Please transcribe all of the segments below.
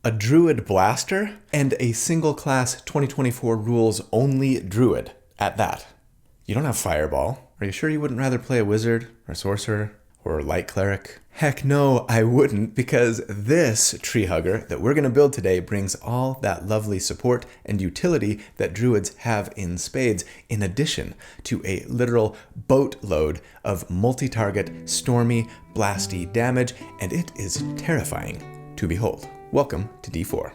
a druid blaster, and a single class 2024 rules only druid at that. You don't have fireball. Are you sure you wouldn't rather play a wizard or sorcerer or light cleric? Heck no, I wouldn't, because this tree hugger that we're going to build today brings all that lovely support and utility that druids have in spades, in addition to a literal boatload of multi-target, stormy, blasty damage, and it is terrifying to behold. Welcome to D4.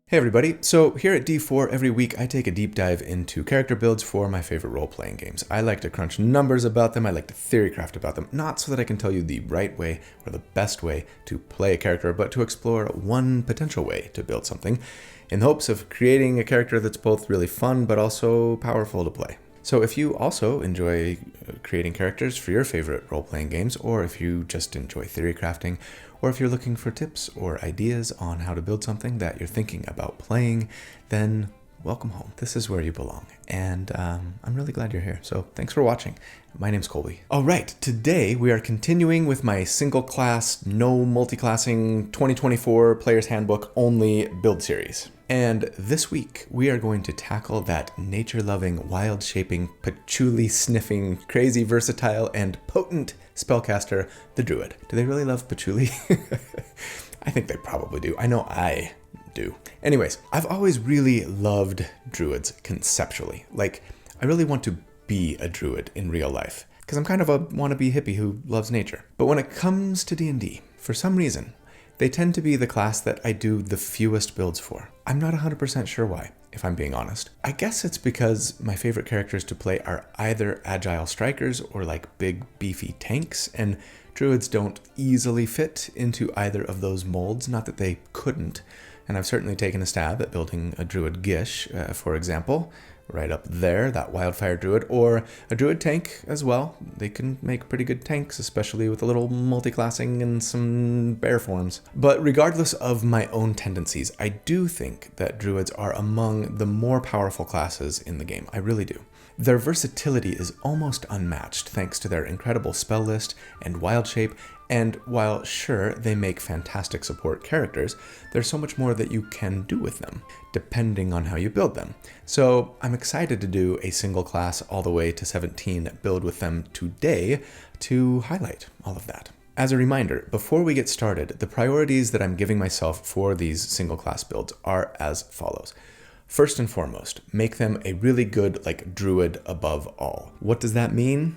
Hey everybody, so here at D4 every week I take a deep dive into character builds for my favorite role-playing games. I like to crunch numbers about them, I like to theorycraft about them, not so that I can tell you the right way or the best way to play a character, but to explore one potential way to build something in the hopes of creating a character that's both really fun but also powerful to play. So if you also enjoy creating characters for your favorite role-playing games, or if you just enjoy theory crafting, or if you're looking for tips or ideas on how to build something that you're thinking about playing, then welcome home. This is where you belong. And I'm really glad you're here. So thanks for watching. My name's Colby. All right, today we are continuing with my single class, no multi-classing 2024 Player's Handbook only build series. And this week, we are going to tackle that nature-loving, wild-shaping, patchouli-sniffing, crazy versatile, and potent spellcaster, the Druid. Do they really love patchouli? I think they probably do. I know I do. Anyways, I've always really loved Druids conceptually. Like, I really want to be a Druid in real life, because I'm kind of a wannabe hippie who loves nature. But when it comes to D&D, for some reason, they tend to be the class that I do the fewest builds for. I'm not 100% sure why, if I'm being honest. I guess it's because my favorite characters to play are either agile strikers or like big beefy tanks, and druids don't easily fit into either of those molds, not that they couldn't. And I've certainly taken a stab at building a druid gish, for example, right up there, that wildfire druid, or a druid tank as well. They can make pretty good tanks, especially with a little multi-classing and some bear forms. But regardless of my own tendencies, I do think that druids are among the more powerful classes in the game. I really do. Their versatility is almost unmatched thanks to their incredible spell list and wild shape, and while sure, they make fantastic support characters, there's so much more that you can do with them, depending on how you build them. So I'm excited to do a single class all the way to 17 build with them today to highlight all of that. As a reminder, before we get started, the priorities that I'm giving myself for these single class builds are as follows. First and foremost, make them a really good, druid above all. What does that mean?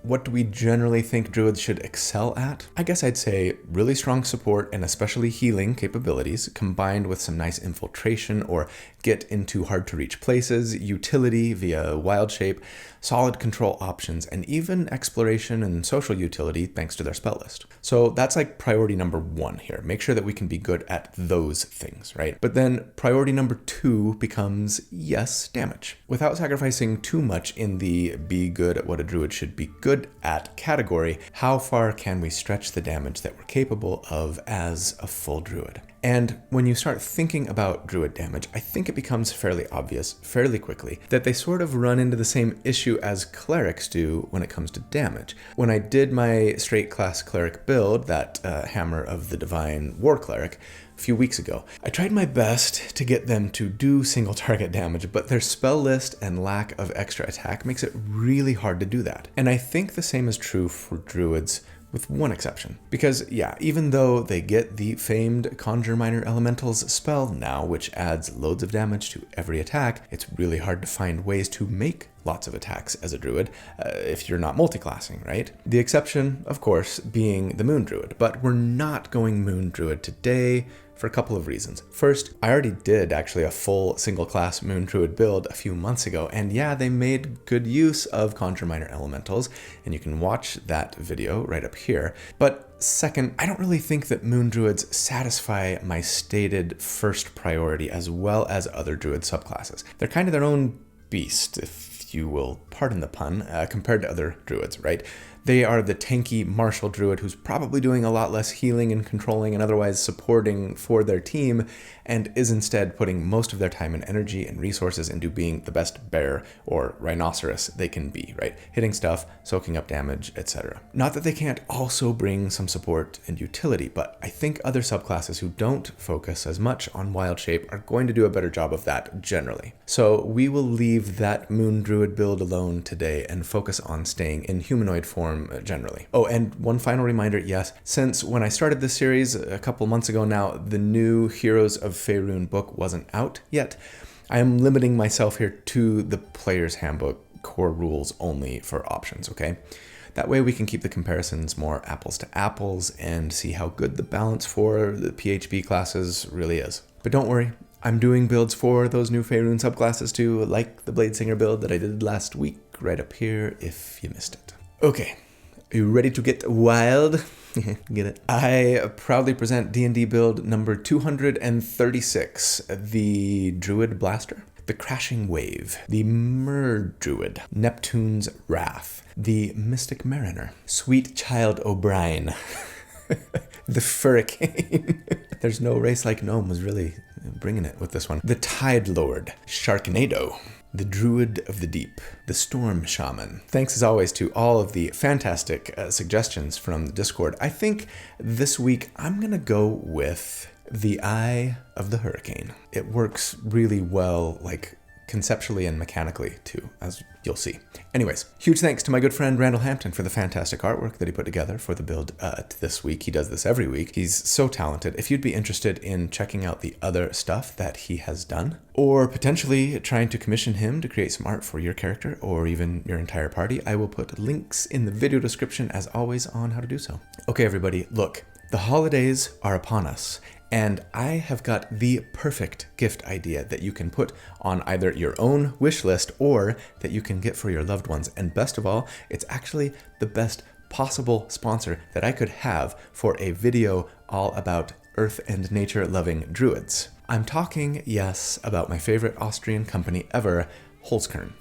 What do we generally think druids should excel at? I guess I'd say really strong support and especially healing capabilities, combined with some nice infiltration or get into hard to reach places, utility via wild shape, solid control options, and even exploration and social utility thanks to their spell list. So that's like priority number one here. Make sure that we can be good at those things, right? But then priority number two becomes, yes, damage. Without sacrificing too much in the be good at what a druid should be good at category, how far can we stretch the damage that we're capable of as a full druid? And when you start thinking about druid damage, I think it becomes fairly obvious fairly quickly that they sort of run into the same issue as clerics do when it comes to damage. When I did my straight class cleric build, that Hammer of the Divine War Cleric, a few weeks ago, I tried my best to get them to do single target damage, but their spell list and lack of extra attack makes it really hard to do that. And I think the same is true for druids, with one exception. Because yeah, even though they get the famed Conjure Minor Elementals spell now, which adds loads of damage to every attack, it's really hard to find ways to make lots of attacks as a druid if you're not multi-classing, right? The exception, of course, being the Moon Druid, but we're not going Moon Druid today for a couple of reasons. First, I already did actually a full single class Moon Druid build a few months ago, and yeah, they made good use of Conjure Minor Elementals, and you can watch that video right up here. But second, I don't really think that Moon Druids satisfy my stated first priority as well as other Druid subclasses. They're kind of their own beast, if if you will pardon the pun, compared to other druids, right? They are the tanky martial druid who's probably doing a lot less healing and controlling and otherwise supporting for their team, and is instead putting most of their time and energy and resources into being the best bear or rhinoceros they can be, right? Hitting stuff, soaking up damage, etc. Not that they can't also bring some support and utility, but I think other subclasses who don't focus as much on wild shape are going to do a better job of that generally. So we will leave that moon druid build alone today and focus on staying in humanoid form generally. Oh, and one final reminder, yes, since when I started this series a couple months ago now, the new Heroes of Faerun book wasn't out yet. I am limiting myself here to the Player's Handbook core rules only for options, okay? That way we can keep the comparisons more apples to apples and see how good the balance for the PHB classes really is. But don't worry, I'm doing builds for those new Faerun subclasses too, like the Bladesinger build that I did last week, right up here if you missed it. Okay, are you ready to get wild? Get it? I proudly present D&D Build number 236, the Druid Blaster, the Crashing Wave, the Mer Druid, Neptune's Wrath, the Mystic Mariner, Sweet Child O'Brien, the Furricane. There's no race like Gnome was really bringing it with this one. The Tide Lord, Sharknado, the Druid of the Deep, the Storm Shaman. Thanks as always to all of the fantastic suggestions from the Discord. I think this week I'm gonna go with the Eye of the Hurricane. It works really well, like conceptually and mechanically too, as you'll see. Anyways, huge thanks to my good friend Randall Hampton for the fantastic artwork that he put together for the build this week. He does this every week. He's so talented. If you'd be interested in checking out the other stuff that he has done, or potentially trying to commission him to create some art for your character or even your entire party, I will put links in the video description as always on how to do so. Okay, everybody, look, the holidays are upon us. And I have got the perfect gift idea that you can put on either your own wish list or that you can get for your loved ones. And best of all, it's actually the best possible sponsor that I could have for a video all about earth and nature loving druids. I'm talking, yes, about my favorite Austrian company ever, Holzkern.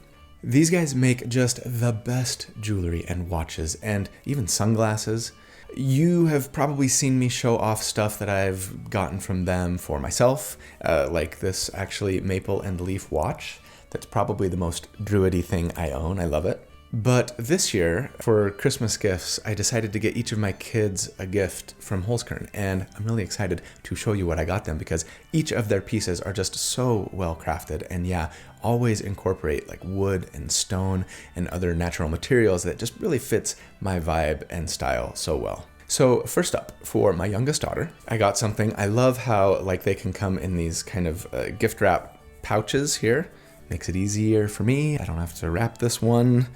These guys make just the best jewelry and watches and even sunglasses. You have probably seen me show off stuff that I've gotten from them for myself, like this actually maple and leaf watch. That's probably the most druidy thing I own. I love it. But this year, for Christmas gifts, I decided to get each of my kids a gift from Holzkern, and I'm really excited to show you what I got them because each of their pieces are just so well crafted, and yeah, always incorporate like wood and stone and other natural materials that just really fits my vibe and style so well. So first up, for my youngest daughter, I got something. I love how like they can come in these kind of gift wrap pouches here. Makes it easier for me. I don't have to wrap this one.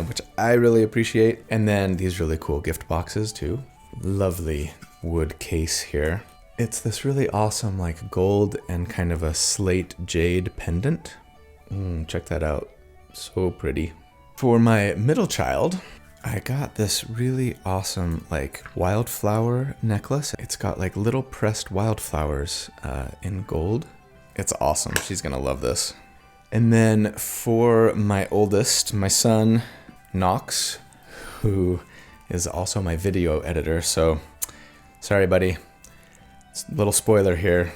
Which I really appreciate. And then these really cool gift boxes too. Lovely wood case here. It's this really awesome like gold and kind of a slate jade pendant. Check that out. So pretty. For my middle child, I got this really awesome like wildflower necklace. It's got like little pressed wildflowers in gold. It's awesome. She's gonna love this. And then for my oldest, my son, Knox, who is also my video editor. So sorry, buddy. It's a little spoiler here.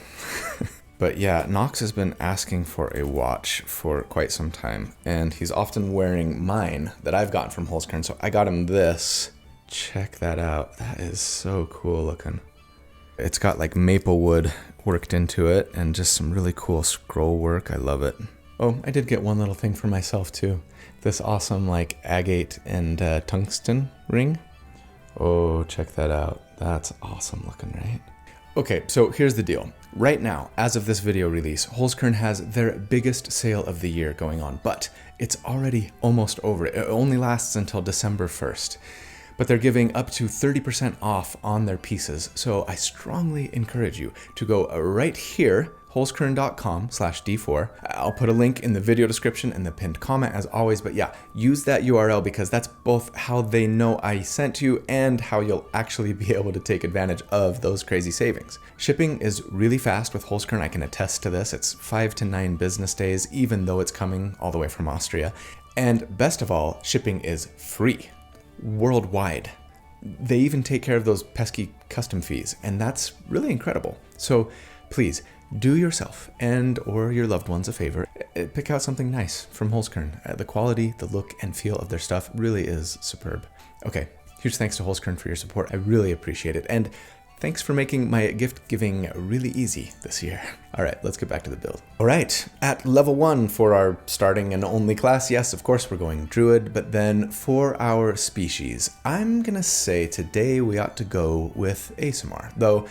But yeah, Knox has been asking for a watch for quite some time. And he's often wearing mine that I've gotten from Holzkern. So I got him this. Check that out. That is so cool looking. It's got like maple wood worked into it and just some really cool scroll work. I love it. Oh, I did get one little thing for myself too. This awesome like agate and tungsten ring. Oh, check that out. That's awesome looking, right? Okay, so here's the deal. Right now, as of this video release, Holzkern has their biggest sale of the year going on, but it's already almost over. It only lasts until December 1st. But they're giving up to 30% off on their pieces. So I strongly encourage you to go right here holzkern.com/d4. I'll put a link in the video description and the pinned comment as always, but yeah, use that URL because that's both how they know I sent you and how you'll actually be able to take advantage of those crazy savings. Shipping is really fast with Holzkern. I can attest to this. It's 5 to 9 business days, even though it's coming all the way from Austria. And best of all, shipping is free worldwide. They even take care of those pesky custom fees, and that's really incredible. So please do yourself and or your loved ones a favor. Pick out something nice from Holzkern. The quality, the look, and feel of their stuff really is superb. Okay, huge thanks to Holzkern for your support. I really appreciate it. And thanks for making my gift giving really easy this year. All right, let's get back to the build. All right, at level 1 for our starting and only class, yes, of course, we're going Druid, but then for our species, I'm gonna say today we ought to go with ASMR, though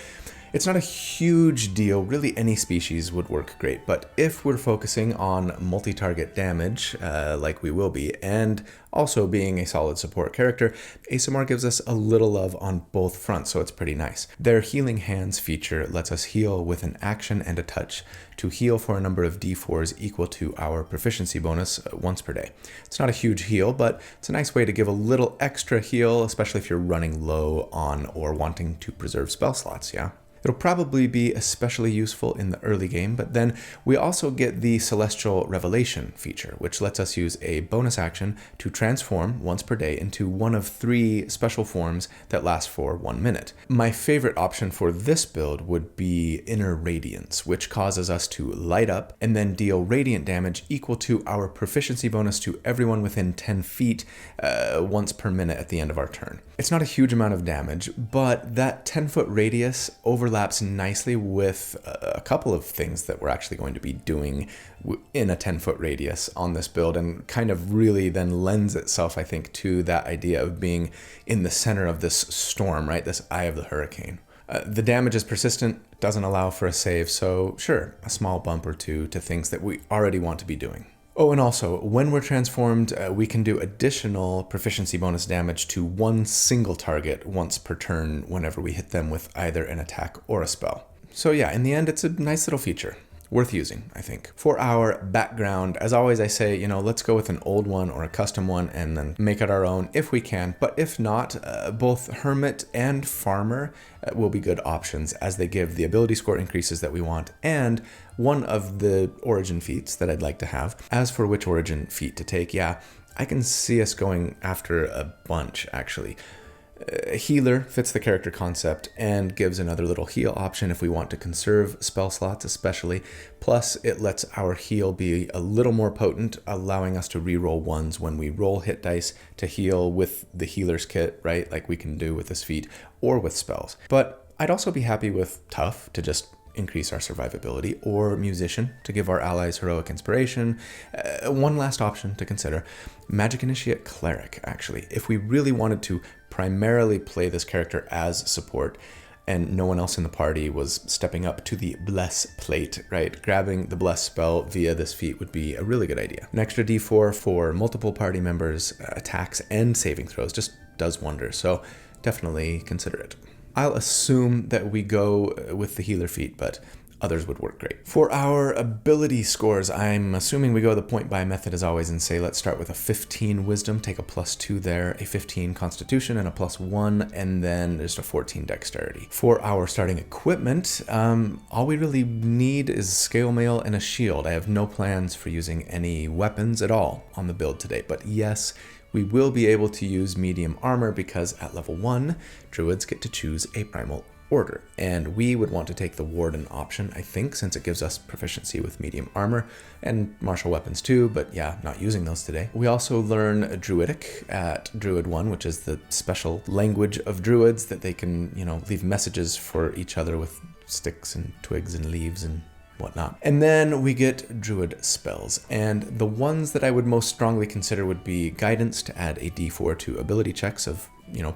it's not a huge deal. Really, any species would work great, but if we're focusing on multi-target damage, like we will be, and also being a solid support character, ASMR gives us a little love on both fronts, so it's pretty nice. Their Healing Hands feature lets us heal with an action and a touch to heal for a number of d4s equal to our proficiency bonus once per day. It's not a huge heal, but it's a nice way to give a little extra heal, especially if you're running low on or wanting to preserve spell slots, yeah? It'll probably be especially useful in the early game, but then we also get the Celestial Revelation feature, which lets us use a bonus action to transform once per day into one of 3 special forms that last for 1 minute. My favorite option for this build would be Inner Radiance, which causes us to light up and then deal radiant damage equal to our proficiency bonus to everyone within 10 feet once per minute at the end of our turn. It's not a huge amount of damage, but that 10-foot radius overlaps nicely with a couple of things that we're actually going to be doing in a 10-foot radius on this build, and kind of really then lends itself, I think, to that idea of being in the center of this storm, right? This eye of the hurricane. The damage is persistent, doesn't allow for a save, so sure, a small bump or two to things that we already want to be doing. Oh, and also, when we're transformed, we can do additional proficiency bonus damage to one single target once per turn whenever we hit them with either an attack or a spell. So yeah, in the end, it's a nice little feature. Worth using, I think. For our background, as always I say, let's go with an old one or a custom one and then make it our own if we can. But if not, both Hermit and Farmer will be good options as they give the ability score increases that we want and one of the origin feats that I'd like to have. As for which origin feat to take, yeah, I can see us going after a bunch actually. Healer fits the character concept and gives another little heal option if we want to conserve spell slots especially. Plus, it lets our heal be a little more potent, allowing us to reroll ones when we roll hit dice to heal with the healer's kit, right? Like we can do with this feat or with spells. But I'd also be happy with Tough to just increase our survivability, or Musician to give our allies heroic inspiration. One last option to consider, Magic Initiate Cleric, actually. If we really wanted to primarily play this character as support and no one else in the party was stepping up to the Bless plate, right? Grabbing the Bless spell via this feat would be a really good idea. An extra d4 for multiple party members' attacks and saving throws just does wonders, so definitely consider it. I'll assume that we go with the healer feat, but others would work great. For our ability scores, I'm assuming we go the point buy method as always and say let's start with a 15 wisdom, take a +2 there, a 15 constitution and a +1, and then just a 14 dexterity. For our starting equipment, all we really need is scale mail and a shield. I have no plans for using any weapons at all on the build today, but yes, we will be able to use medium armor because at level 1, druids get to choose a primal order, and we would want to take the warden option, I think, since it gives us proficiency with medium armor and martial weapons too, but yeah, not using those today. We also learn druidic at druid 1, which is the special language of druids that they can, leave messages for each other with sticks and twigs and leaves and whatnot. And then we get druid spells, and the ones that I would most strongly consider would be guidance to add a d4 to ability checks of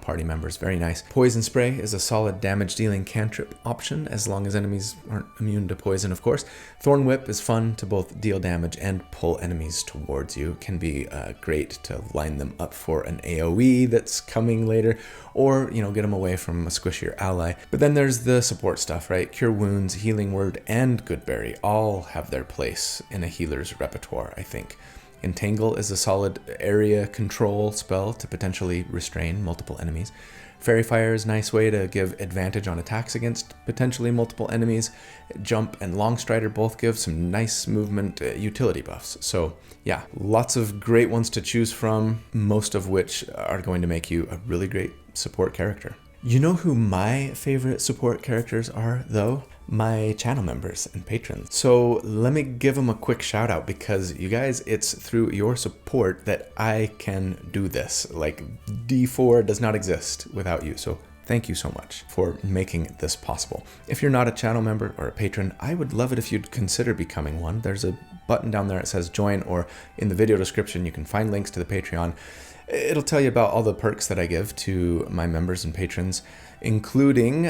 party members. Very nice. Poison Spray is a solid damage dealing cantrip option, as long as enemies aren't immune to poison, of course. Thorn Whip is fun to both deal damage and pull enemies towards you. Can be great to line them up for an AoE that's coming later, or, get them away from a squishier ally. But then there's the support stuff, right? Cure Wounds, Healing Word, and Goodberry all have their place in a healer's repertoire, I think. Entangle is a solid area control spell to potentially restrain multiple enemies. Fairy Fire is a nice way to give advantage on attacks against potentially multiple enemies. Jump and Longstrider both give some nice movement utility buffs. So yeah, lots of great ones to choose from, most of which are going to make you a really great support character. You know who my favorite support characters are, though? My channel members and patrons. So let me give them a quick shout out, because you guys, it's through your support that I can do this. Like, D4 does not exist without you. So thank you so much for making this possible. If you're not a channel member or a patron, I would love it if you'd consider becoming one. There's a button down there that says join, or in the video description, you can find links to the Patreon. It'll tell you about all the perks that I give to my members and patrons, including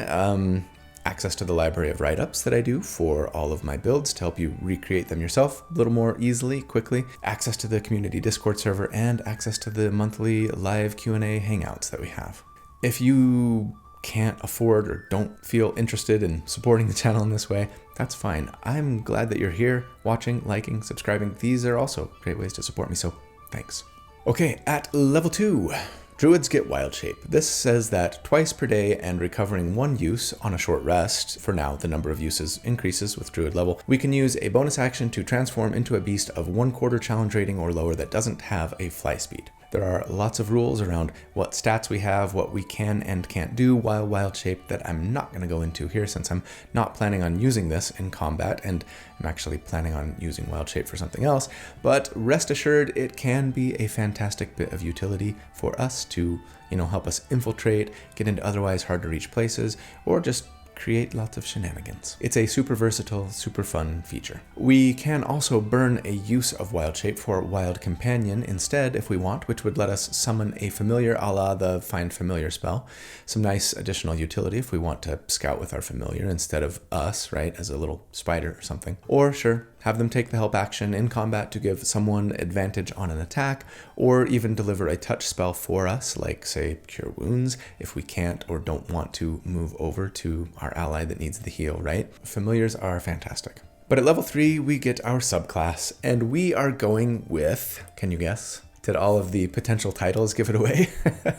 access to the library of write-ups that I do for all of my builds to help you recreate them yourself a little more easily, quickly, access to the community Discord server, and access to the monthly live Q&A hangouts that we have. If you can't afford or don't feel interested in supporting the channel in this way, that's fine. I'm glad that you're here, watching, liking, subscribing. These are also great ways to support me, so thanks. Okay, at level 2. Druids get Wild Shape. This says that twice per day and recovering 1 use on a short rest, for now the number of uses increases with Druid level, we can use a bonus action to transform into a beast of 1/4 challenge rating or lower that doesn't have a fly speed. There are lots of rules around what stats we have, what we can and can't do while Wild Shape that I'm not going to go into here, since I'm not planning on using this in combat, and I'm actually planning on using Wild Shape for something else. But rest assured, it can be a fantastic bit of utility for us to, help us infiltrate, get into otherwise hard to reach places, or just create lots of shenanigans. It's a super versatile, super fun feature. We can also burn a use of Wild Shape for Wild Companion instead if we want, which would let us summon a familiar a la the Find Familiar spell. Some nice additional utility if we want to scout with our familiar instead of us, right, as a little spider or something. Or sure, have them take the help action in combat to give someone advantage on an attack, or even deliver a touch spell for us, like, say, Cure Wounds, if we can't or don't want to move over to our ally that needs the heal, right? Familiars are fantastic. But at level 3, we get our subclass, and we are going with, can you guess? Did all of the potential titles give it away?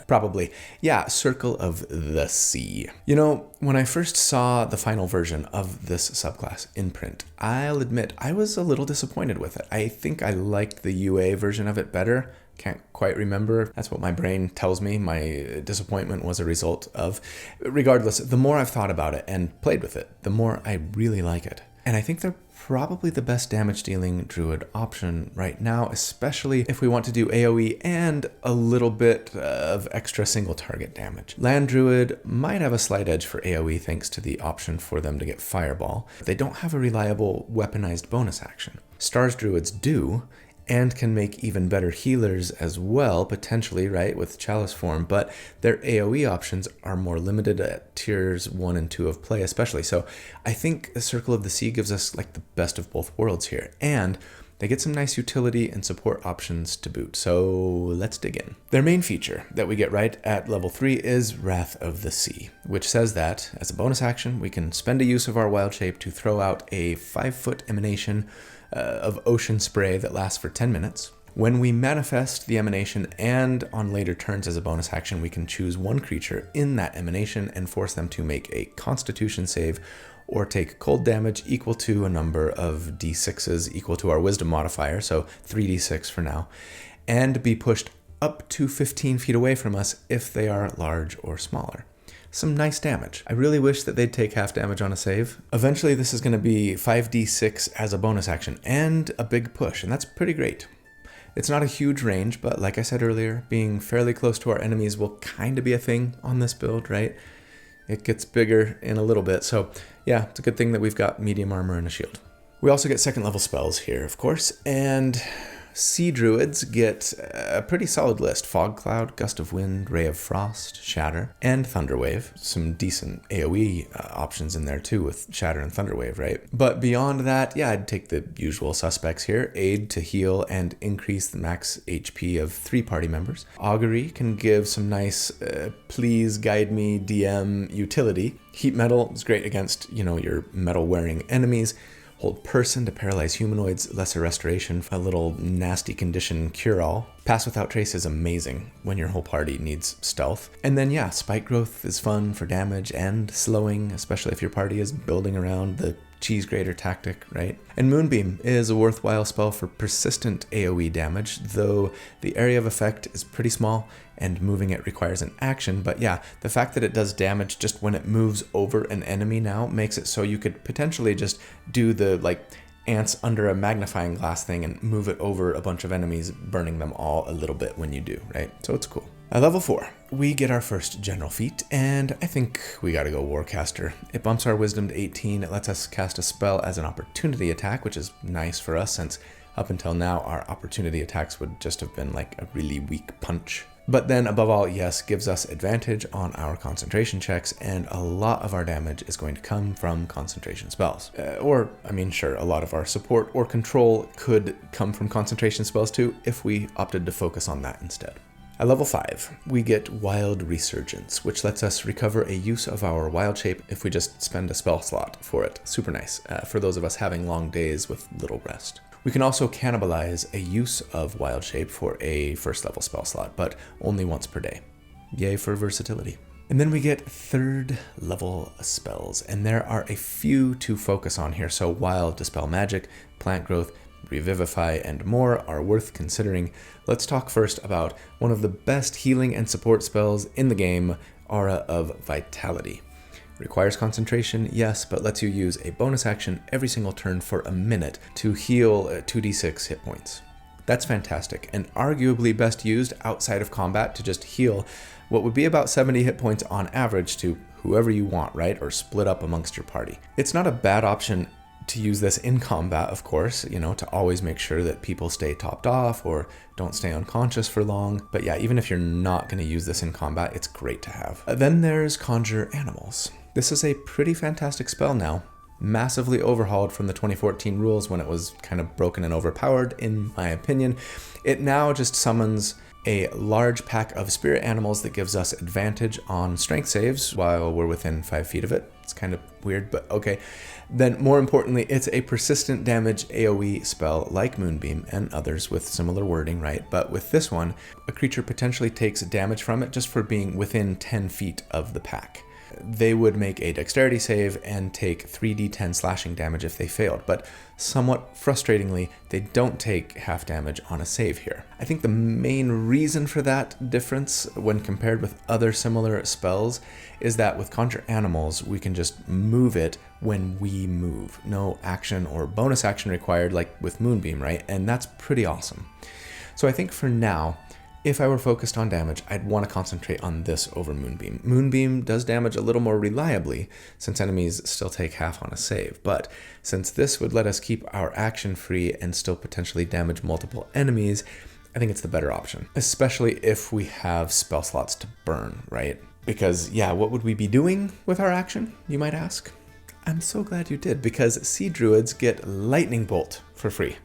Probably. Yeah, Circle of the Sea. When I first saw the final version of this subclass in print, I'll admit I was a little disappointed with it. I think I liked the UA version of it better. Can't quite remember. That's what my brain tells me my disappointment was a result of. Regardless, the more I've thought about it and played with it, the more I really like it. And I think they're probably the best damage dealing druid option right now, especially if we want to do AoE and a little bit of extra single target damage. Land druid might have a slight edge for AoE thanks to the option for them to get fireball. They don't have a reliable weaponized bonus action. Stars druids do, and can make even better healers as well, potentially, right, with Chalice form, but their AoE options are more limited at tiers 1 and 2 of play especially. So I think the Circle of the Sea gives us like the best of both worlds here, and they get some nice utility and support options to boot. So let's dig in. Their main feature that we get right at level 3 is Wrath of the Sea, which says that as a bonus action, we can spend a use of our Wild Shape to throw out a 5-foot emanation of ocean spray that lasts for 10 minutes. When we manifest the emanation and on later turns as a bonus action, we can choose one creature in that emanation and force them to make a Constitution save or take cold damage equal to a number of d6s equal to our wisdom modifier, so 3d6 for now, and be pushed up to 15 feet away from us if they are large or smaller. Some nice damage. I really wish that they'd take half damage on a save. Eventually this is going to be 5d6 as a bonus action and a big push, and that's pretty great. It's not a huge range, but like I said earlier, being fairly close to our enemies will kind of be a thing on this build, right? It gets bigger in a little bit, so yeah, it's a good thing that we've got medium armor and a shield. We also get second level spells here, of course, and Sea Druids get a pretty solid list. Fog Cloud, Gust of Wind, Ray of Frost, Shatter, and Thunderwave. Some decent AoE options in there too with Shatter and Thunderwave, right? But beyond that, yeah, I'd take the usual suspects here. Aid to heal and increase the max HP of 3 party members. Augury can give some nice please guide me DM utility. Heat Metal is great against, your metal-wearing enemies. Hold Person to paralyze humanoids, lesser restoration, a little nasty condition cure-all. Pass Without Trace is amazing when your whole party needs stealth. And then yeah, Spike Growth is fun for damage and slowing, especially if your party is building around the cheese grater tactic, right? And Moonbeam is a worthwhile spell for persistent AoE damage, though the area of effect is pretty small and moving it requires an action. But yeah, the fact that it does damage just when it moves over an enemy now makes it so you could potentially just do the ants under a magnifying glass thing and move it over a bunch of enemies, burning them all a little bit when you do, right? So it's cool. At level 4, we get our first general feat, and I think we gotta go Warcaster. It bumps our wisdom to 18, it lets us cast a spell as an opportunity attack, which is nice for us since up until now our opportunity attacks would just have been like a really weak punch. But then above all, yes, gives us advantage on our concentration checks, and a lot of our damage is going to come from concentration spells. Sure, a lot of our support or control could come from concentration spells too, if we opted to focus on that instead. At level 5, we get Wild Resurgence, which lets us recover a use of our wild shape if we just spend a spell slot for it. Super nice, for those of us having long days with little rest. We can also cannibalize a use of wild shape for a first level spell slot, but only once per day. Yay for versatility. And then we get 3rd level spells, and there are a few to focus on here. So Wild Dispel Magic, Plant Growth, Revivify, and more are worth considering. Let's talk first about one of the best healing and support spells in the game, Aura of Vitality. Requires concentration, yes, but lets you use a bonus action every single turn for a minute to heal 2d6 hit points. That's fantastic, and arguably best used outside of combat to just heal what would be about 70 hit points on average to whoever you want, right? Or split up amongst your party. It's not a bad option to use this in combat, of course, to always make sure that people stay topped off or don't stay unconscious for long. But yeah, even if you're not going to use this in combat, it's great to have. Then there's Conjure Animals. This is a pretty fantastic spell now. Massively overhauled from the 2014 rules when it was kind of broken and overpowered, in my opinion. It now just summons a large pack of spirit animals that gives us advantage on strength saves while we're within 5 feet of it. It's kind of weird, but okay. Then more importantly, it's a persistent damage AoE spell like Moonbeam and others with similar wording, right? But with this one, a creature potentially takes damage from it just for being within 10 feet of the pack. They would make a dexterity save and take 3d10 slashing damage if they failed, but somewhat frustratingly, they don't take half damage on a save here. I think the main reason for that difference when compared with other similar spells is that with Conjure Animals, we can just move it when we move. No action or bonus action required like with Moonbeam, right? And that's pretty awesome. So I think for now, if I were focused on damage, I'd want to concentrate on this over Moonbeam. Moonbeam does damage a little more reliably, since enemies still take half on a save, but since this would let us keep our action free and still potentially damage multiple enemies, I think it's the better option, especially if we have spell slots to burn, right? Because yeah, what would we be doing with our action, you might ask? I'm so glad you did, because Sea Druids get Lightning Bolt for free,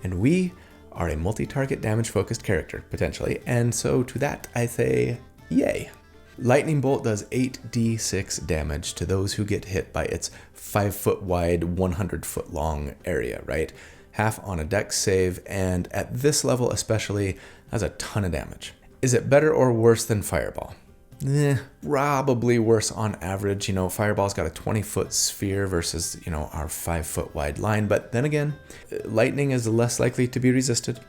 and we are a multi-target damage-focused character, potentially, and so to that I say, yay. Lightning Bolt does 8d6 damage to those who get hit by its 5-foot wide, 100-foot long area, right? Half on a dex save, and at this level especially, has a ton of damage. Is it better or worse than Fireball? Probably worse on average. Fireball's got a 20-foot sphere versus, our 5-foot wide line. But then again, lightning is less likely to be resisted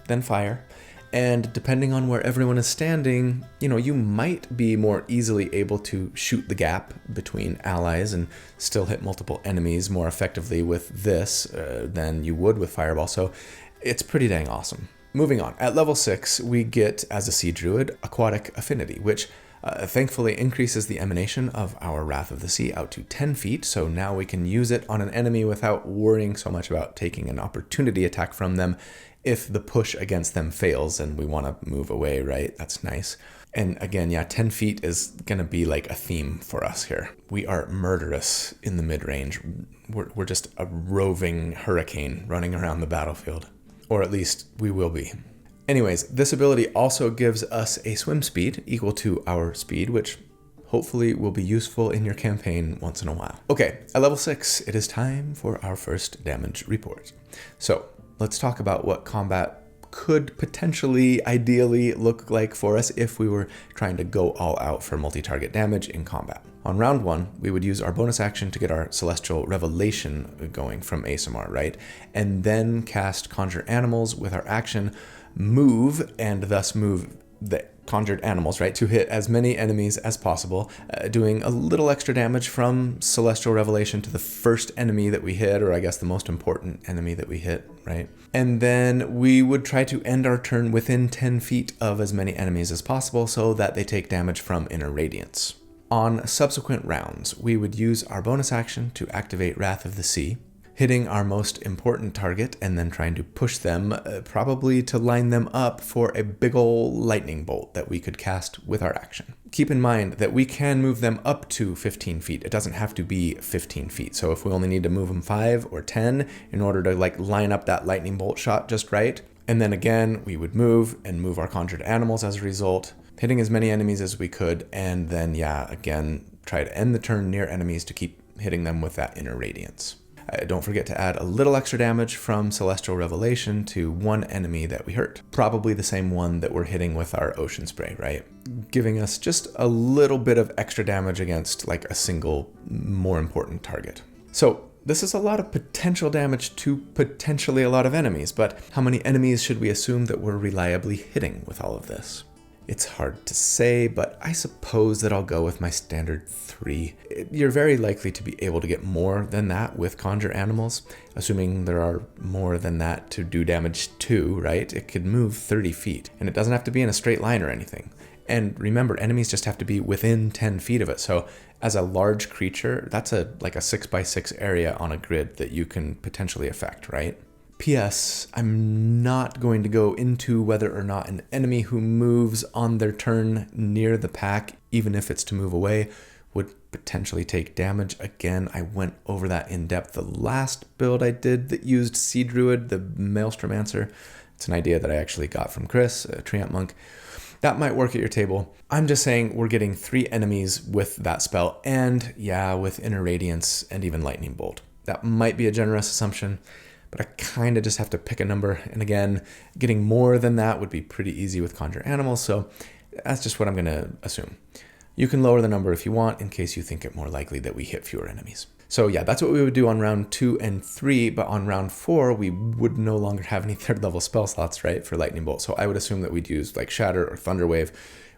than fire. And depending on where everyone is standing, you might be more easily able to shoot the gap between allies and still hit multiple enemies more effectively with this than you would with Fireball. So it's pretty dang awesome. Moving on, at level 6, we get, as a Sea Druid, Aquatic Affinity, which Thankfully increases the emanation of our Wrath of the Sea out to 10 feet, so now we can use it on an enemy without worrying so much about taking an opportunity attack from them if the push against them fails and we want to move away, right? That's nice. And again, yeah, 10 feet is going to be like a theme for us here. We are murderous in the mid-range. We're just a roving hurricane running around the battlefield. Or at least we will be. Anyways, this ability also gives us a swim speed equal to our speed, which hopefully will be useful in your campaign once in a while. Okay, at level 6, it is time for our first damage report. So let's talk about what combat could potentially, ideally look like for us if we were trying to go all out for multi-target damage in combat. On round 1, we would use our bonus action to get our Celestial Revelation going from ASMR, right? And then cast Conjure Animals with our action, move, and thus move the conjured animals, right, to hit as many enemies as possible, doing a little extra damage from Celestial Revelation to the first enemy that we hit, or I guess the most important enemy that we hit, right? And then we would try to end our turn within 10 feet of as many enemies as possible so that they take damage from Inner Radiance. On subsequent rounds, we would use our bonus action to activate Wrath of the Sea, hitting our most important target and then trying to push them, probably to line them up for a big ol' lightning bolt that we could cast with our action. Keep in mind that we can move them up to 15 feet. It doesn't have to be 15 feet. So if we only need to move them 5 or 10 in order to like line up that lightning bolt shot just right, and then again, we would move and move our conjured animals as a result, hitting as many enemies as we could, and then, yeah, again, try to end the turn near enemies to keep hitting them with that Inner Radiance. Don't forget to add a little extra damage from Celestial Revelation to one enemy that we hurt. Probably the same one that we're hitting with our Ocean Spray, right? Giving us just a little bit of extra damage against like a single more important target. So this is a lot of potential damage to potentially a lot of enemies, but how many enemies should we assume that we're reliably hitting with all of this? It's hard to say, but I suppose that I'll go with my standard 3. You're very likely to be able to get more than that with Conjure Animals, assuming there are more than that to do damage to, right? It could move 30 feet, and it doesn't have to be in a straight line or anything. And remember, enemies just have to be within 10 feet of it, so as a large creature, that's like a 6x6 area on a grid that you can potentially affect, right? P.S. I'm not going to go into whether or not an enemy who moves on their turn near the pack, even if it's to move away, would potentially take damage. Again, I went over that in depth the last build I did that used Sea Druid, the Maelstromancer. It's an idea that I actually got from Chris, a Treant Monk. That might work at your table. I'm just saying we're getting 3 enemies with that spell, and yeah, with Inner Radiance and even Lightning Bolt. That might be a generous assumption, but I kind of just have to pick a number. And again, getting more than that would be pretty easy with Conjure Animals, so that's just what I'm going to assume. You can lower the number if you want, in case you think it more likely that we hit fewer enemies. So yeah, that's what we would do on round 2 and 3, but on round 4, we would no longer have any 3rd level spell slots, right, for Lightning Bolt. So I would assume that we'd use like Shatter or Thunder Wave,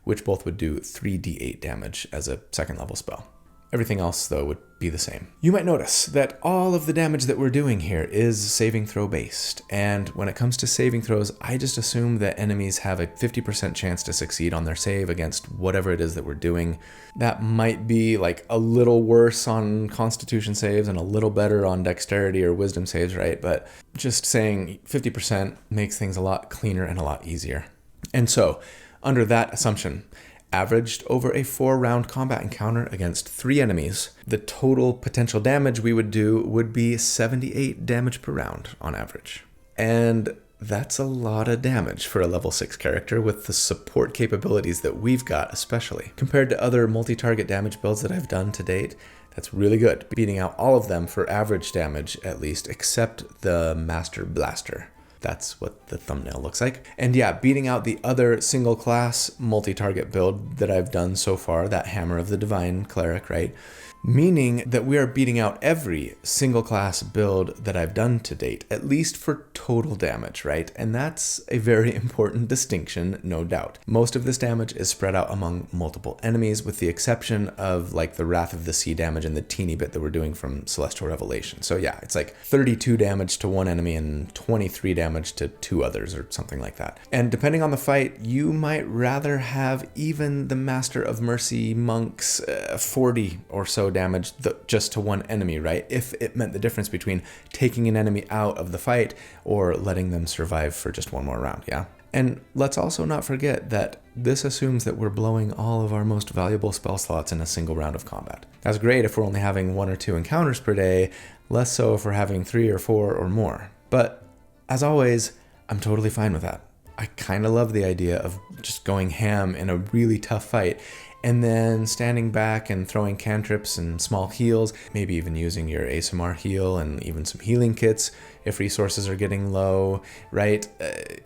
which both would do 3d8 damage as a 2nd level spell. Everything else, though, would be the same. You might notice that all of the damage that we're doing here is saving throw based. And when it comes to saving throws, I just assume that enemies have a 50% chance to succeed on their save against whatever it is that we're doing. That might be like a little worse on Constitution saves and a little better on Dexterity or Wisdom saves, right? But just saying 50% makes things a lot cleaner and a lot easier. And so, under that assumption, averaged over a 4-round combat encounter against 3 enemies, the total potential damage we would do would be 78 damage per round on average. And that's a lot of damage for a level 6 character with the support capabilities that we've got especially. Compared to other multi-target damage builds that I've done to date, that's really good, beating out all of them for average damage at least, except the Master Blaster. That's what the thumbnail looks like. And yeah, beating out the other single class multi-target build that I've done so far, that Hammer of the Divine Cleric, right? meaning that we are beating out every single class build that I've done to date, at least for total damage, right? And that's a very important distinction, no doubt. Most of this damage is spread out among multiple enemies, with the exception of like the Wrath of the Sea damage and the teeny bit that we're doing from Celestial Revelation. So yeah, it's like 32 damage to one enemy and 23 damage to two others or something like that. And depending on the fight, you might rather have even the Master of Mercy monks 40 or so damage just to one enemy, right? If it meant the difference between taking an enemy out of the fight or letting them survive for just one more round, yeah? And let's also not forget that this assumes that we're blowing all of our most valuable spell slots in a single round of combat. That's great if we're only having 1 or 2 encounters per day, less so if we're having 3 or 4 or more. But as always, I'm totally fine with that. I kind of love the idea of just going ham in a really tough fight and then standing back and throwing cantrips and small heals, maybe even using your ASMR heal and even some healing kits if resources are getting low, right?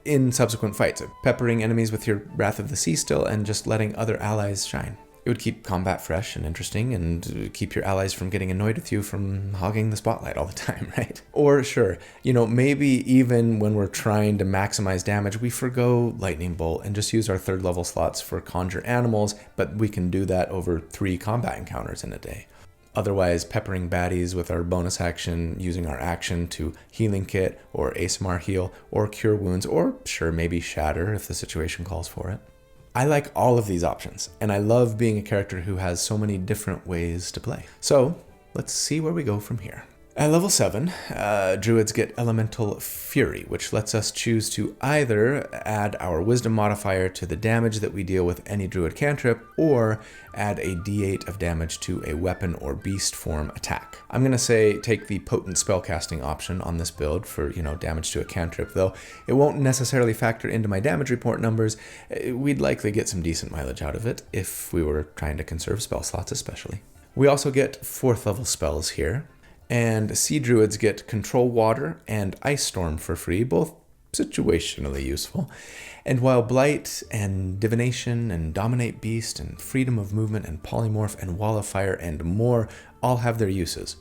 In subsequent fights, peppering enemies with your Wrath of the Sea still and just letting other allies shine. It would keep combat fresh and interesting and keep your allies from getting annoyed with you from hogging the spotlight all the time, right? Or sure, maybe even when we're trying to maximize damage, we forgo Lightning Bolt and just use our 3rd level slots for Conjure Animals, but we can do that over 3 combat encounters in a day. Otherwise, peppering baddies with our bonus action, using our action to Healing Kit or ASMR Heal or Cure Wounds, or sure, maybe Shatter if the situation calls for it. I like all of these options, and I love being a character who has so many different ways to play. So let's see where we go from here. At level 7, druids get Elemental Fury, which lets us choose to either add our Wisdom modifier to the damage that we deal with any druid cantrip, or add a d8 of damage to a weapon or beast form attack. I'm going to say take the potent spellcasting option on this build for, damage to a cantrip, though it won't necessarily factor into my damage report numbers. We'd likely get some decent mileage out of it if we were trying to conserve spell slots especially. We also get 4th level spells here. And Sea Druids get Control Water and Ice Storm for free, both situationally useful. And while Blight and Divination and Dominate Beast and Freedom of Movement and Polymorph and Wall of Fire and more all have their uses,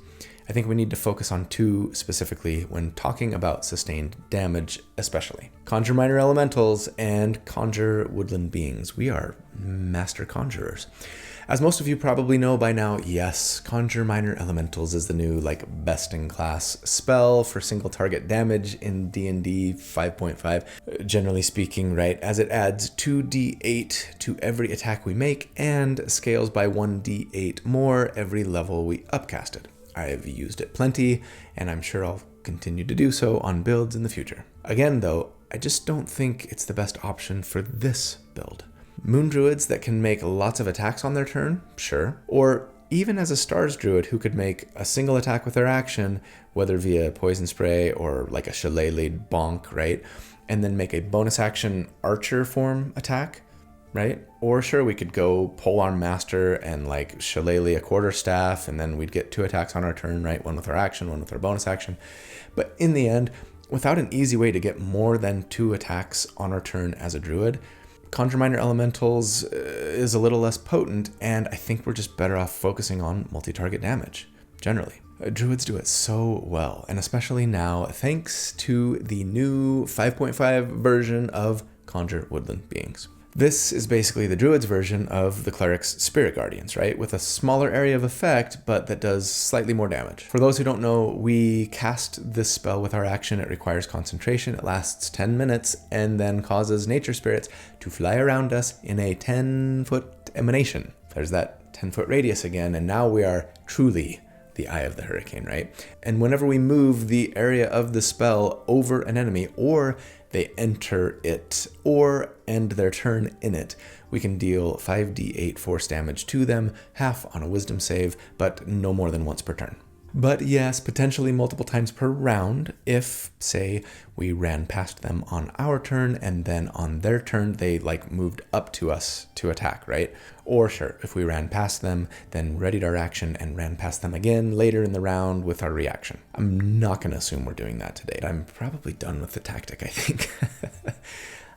I think we need to focus on 2 specifically when talking about sustained damage especially. Conjure Minor Elementals and Conjure Woodland Beings. We are master conjurers. As most of you probably know by now, yes, Conjure Minor Elementals is the new, best-in-class spell for single target damage in D&D 5.5, generally speaking, right, as it adds 2d8 to every attack we make and scales by 1d8 more every level we upcast it. I've used it plenty, and I'm sure I'll continue to do so on builds in the future. Again, though, I just don't think it's the best option for this build. Moon Druids that can make lots of attacks on their turn, sure. Or even as a Stars Druid who could make a single attack with their action, whether via Poison Spray or like a Shillelagh bonk, right? And then make a bonus action Archer form attack, right? Or sure, we could go Polearm Master and Shillelagh a Quarterstaff, and then we'd get 2 attacks on our turn, right? 1 with our action, 1 with our bonus action. But in the end, without an easy way to get more than 2 attacks on our turn as a Druid, Conjure Minor Elementals is a little less potent, and I think we're just better off focusing on multi-target damage, generally. Druids do it so well, and especially now, thanks to the new 5.5 version of Conjure Woodland Beings. This is basically the Druid's version of the Cleric's Spirit Guardians, right? With a smaller area of effect, but that does slightly more damage. For those who don't know, we cast this spell with our action. It requires concentration. It lasts 10 minutes and then causes nature spirits to fly around us in a 10-foot emanation. There's that 10-foot radius again, and now we are truly the eye of the hurricane, right? And whenever we move the area of the spell over an enemy, or they enter it, or end their turn in it, we can deal 5d8 force damage to them, half on a wisdom save, but no more than once per turn. But yes, potentially multiple times per round if, say, we ran past them on our turn and then on their turn they moved up to us to attack, right? Or sure, if we ran past them, then readied our action and ran past them again later in the round with our reaction. I'm not going to assume we're doing that today. I'm probably done with the tactic, I think.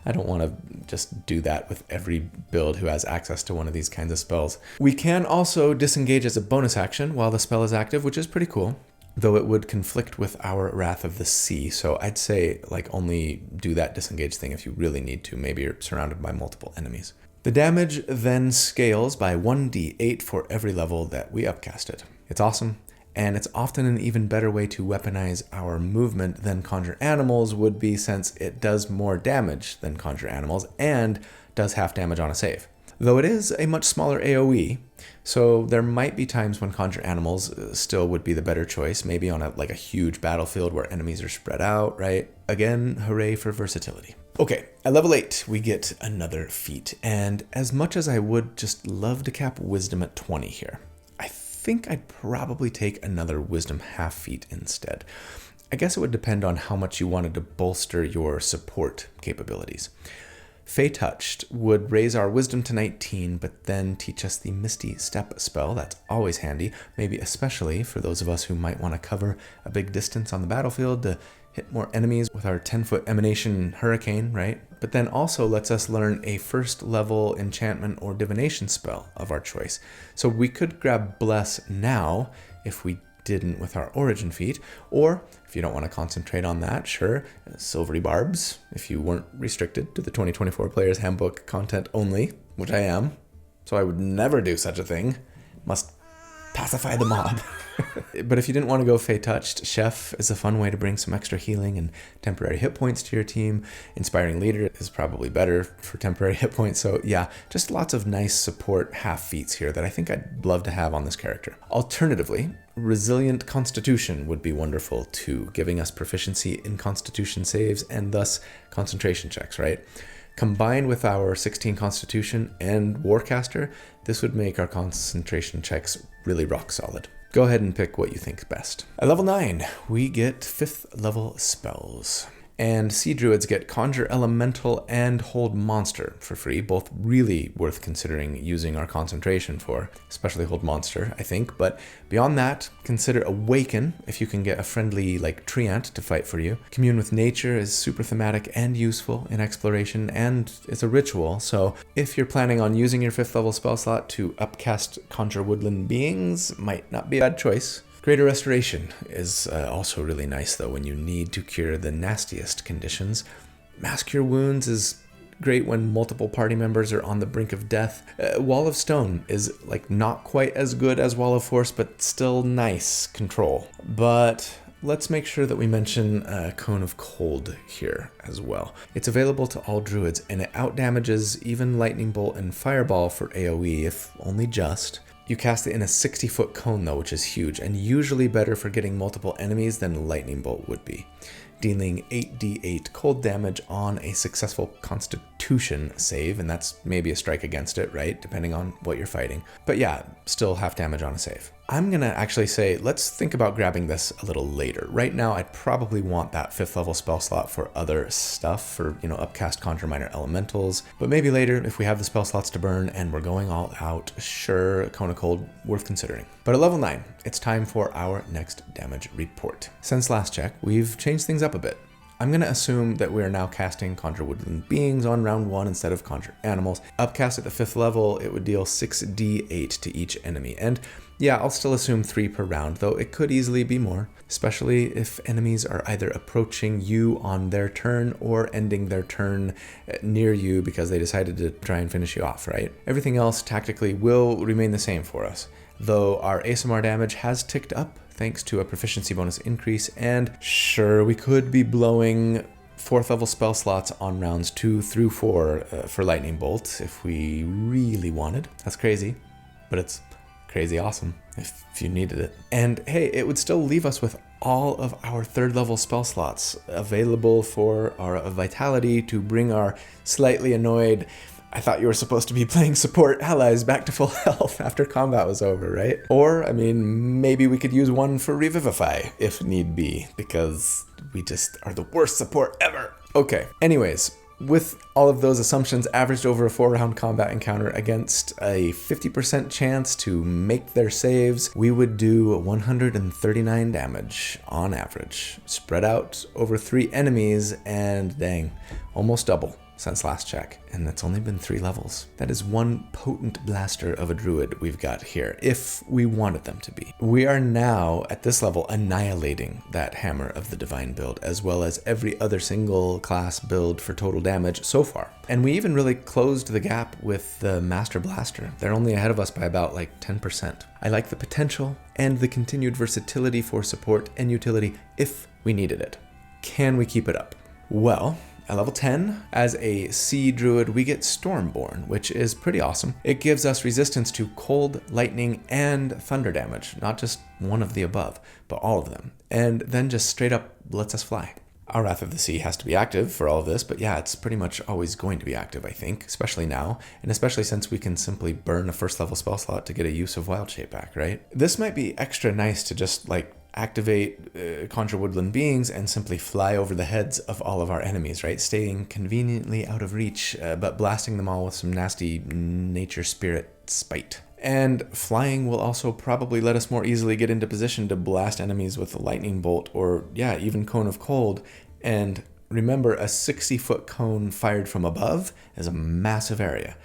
I don't want to just do that with every build who has access to one of these kinds of spells. We can also disengage as a bonus action while the spell is active, which is pretty cool, though it would conflict with our Wrath of the Sea. So I'd say like only do that disengage thing if you really need to. Maybe you're surrounded by multiple enemies. The damage then scales by 1d8 for every level that we upcast it. It's awesome, and it's often an even better way to weaponize our movement than Conjure Animals would be, since it does more damage than Conjure Animals and does half damage on a save. Though it is a much smaller AoE, so there might be times when Conjure Animals still would be the better choice, maybe on a huge battlefield where enemies are spread out, right? Again, hooray for versatility. Okay, at level 8, we get another feat, and as much as I would just love to cap Wisdom at 20 here, I think I'd probably take another Wisdom half feat instead. I guess it would depend on how much you wanted to bolster your support capabilities. Fey Touched would raise our Wisdom to 19, but then teach us the Misty Step spell. That's always handy, maybe especially for those of us who might want to cover a big distance on the battlefield to hit more enemies with our 10-foot Emanation Hurricane, right? But then also lets us learn a first level enchantment or divination spell of our choice. So we could grab Bless now if we didn't with our origin feat, or if you don't want to concentrate on that, sure, Silvery Barbs, if you weren't restricted to the 2024 Player's Handbook content only, which I am, so I would never do such a thing. Must pacify the mob. But if you didn't want to go Fey Touched, Chef is a fun way to bring some extra healing and temporary hit points to your team. Inspiring Leader is probably better for temporary hit points. So yeah, just lots of nice support half feats here that I think I'd love to have on this character. Alternatively, Resilient Constitution would be wonderful too, giving us proficiency in Constitution saves and thus concentration checks, right? Combined with our 16 Constitution and Warcaster, this would make our concentration checks really rock solid. Go ahead and pick what you think best. At level 9, we get 5th level spells. And Sea Druids get Conjure Elemental and Hold Monster for free, both really worth considering using our concentration for, especially Hold Monster, I think. But beyond that, consider Awaken if you can get a friendly Treant to fight for you. Commune with Nature is super thematic and useful in exploration, and it's a ritual, so if you're planning on using your 5th level spell slot to upcast Conjure Woodland Beings, might not be a bad choice. Greater Restoration is also really nice though when you need to cure the nastiest conditions. Mass Cure Wounds is great when multiple party members are on the brink of death. Wall of Stone is not quite as good as Wall of Force, but still nice control. But let's make sure that we mention Cone of Cold here as well. It's available to all druids, and it outdamages even Lightning Bolt and Fireball for AoE, if only just. You cast it in a 60-foot cone though, which is huge, and usually better for getting multiple enemies than Lightning Bolt would be, dealing 8d8 cold damage on a successful Constitution save, and that's maybe a strike against it, right, depending on what you're fighting. But yeah, still half damage on a save. I'm gonna actually say, let's think about grabbing this a little later. Right now, I'd probably want that 5th level spell slot for other stuff, for, upcast Conjure Minor Elementals. But maybe later, if we have the spell slots to burn and we're going all out, sure, Cone of Cold, worth considering. But at level 9, it's time for our next damage report. Since last check, we've changed things up a bit. I'm going to assume that we are now casting Conjure Woodland Beings on round 1 instead of Conjure Animals. Upcast at the 5th level, it would deal 6d8 to each enemy. And yeah, I'll still assume 3 per round, though it could easily be more, especially if enemies are either approaching you on their turn or ending their turn near you because they decided to try and finish you off, right? Everything else tactically will remain the same for us, though our ASMR damage has ticked up thanks to a proficiency bonus increase, and sure, we could be blowing 4th level spell slots on rounds 2 through 4 for Lightning Bolt if we really wanted. That's crazy, but it's crazy awesome if you needed it. And hey, it would still leave us with all of our 3rd level spell slots available for our Vitality to bring our slightly annoyed, I thought you were supposed to be playing support allies back to full health after combat was over, right? Or, maybe we could use one for Revivify if need be, because we just are the worst support ever. Okay, anyways, with all of those assumptions averaged over a 4-round combat encounter against a 50% chance to make their saves, we would do 139 damage on average, spread out over 3 enemies, and dang, almost double. since last check, and that's only been 3 levels. That is one potent blaster of a druid we've got here, if we wanted them to be. We are now, at this level, annihilating that Hammer of the Divine build, as well as every other single class build for total damage so far. And we even really closed the gap with the Master Blaster. They're only ahead of us by about like 10%. I like the potential and the continued versatility for support and utility if we needed it. Can we keep it up? Well, at level 10, as a Sea Druid, we get Stormborn, which is pretty awesome. It gives us resistance to cold, lightning, and thunder damage. Not just one of the above, but all of them. And then just straight up lets us fly. Our Wrath of the Sea has to be active for all of this, but yeah, it's pretty much always going to be active, I think, especially now, and especially since we can simply burn a first level spell slot to get a use of Wild Shape back, right? This might be extra nice to just like activate Conjure Woodland Beings and simply fly over the heads of all of our enemies, right? Staying conveniently out of reach, but blasting them all with some nasty nature spirit spite. And flying will also probably let us more easily get into position to blast enemies with a lightning bolt or, yeah, even Cone of Cold. And remember, a 60-foot cone fired from above is a massive area.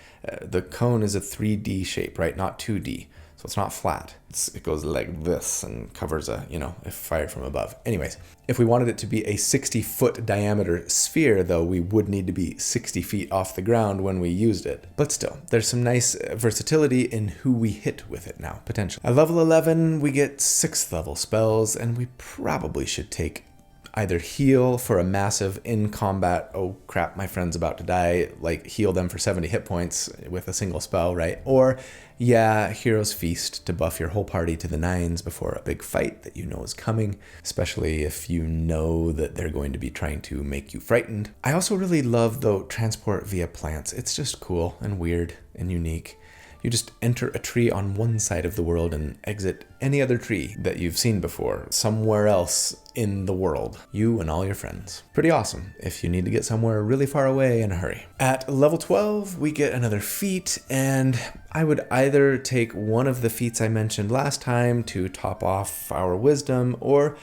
The cone is a 3D shape, right? Not 2D. So it's not flat. It goes like this and covers if fired from above. Anyways, if we wanted it to be a 60-foot diameter sphere, though, we would need to be 60 feet off the ground when we used it. But still, there's some nice versatility in who we hit with it now, potentially. At level 11, we get 6th level spells, and we probably should take either heal for a massive in combat, oh crap, my friend's about to die, like heal them for 70 hit points with a single spell, right? Or, yeah, Hero's Feast to buff your whole party to the 9s before a big fight that you know is coming, especially if you know that they're going to be trying to make you frightened. I also really love, though, transport via plants. It's just cool and weird and unique. You just enter a tree on one side of the world and exit any other tree that you've seen before, somewhere else in the world. You and all your friends. Pretty awesome if you need to get somewhere really far away in a hurry. At level 12, we get another feat, and I would either take one of the feats I mentioned last time to top off our wisdom, or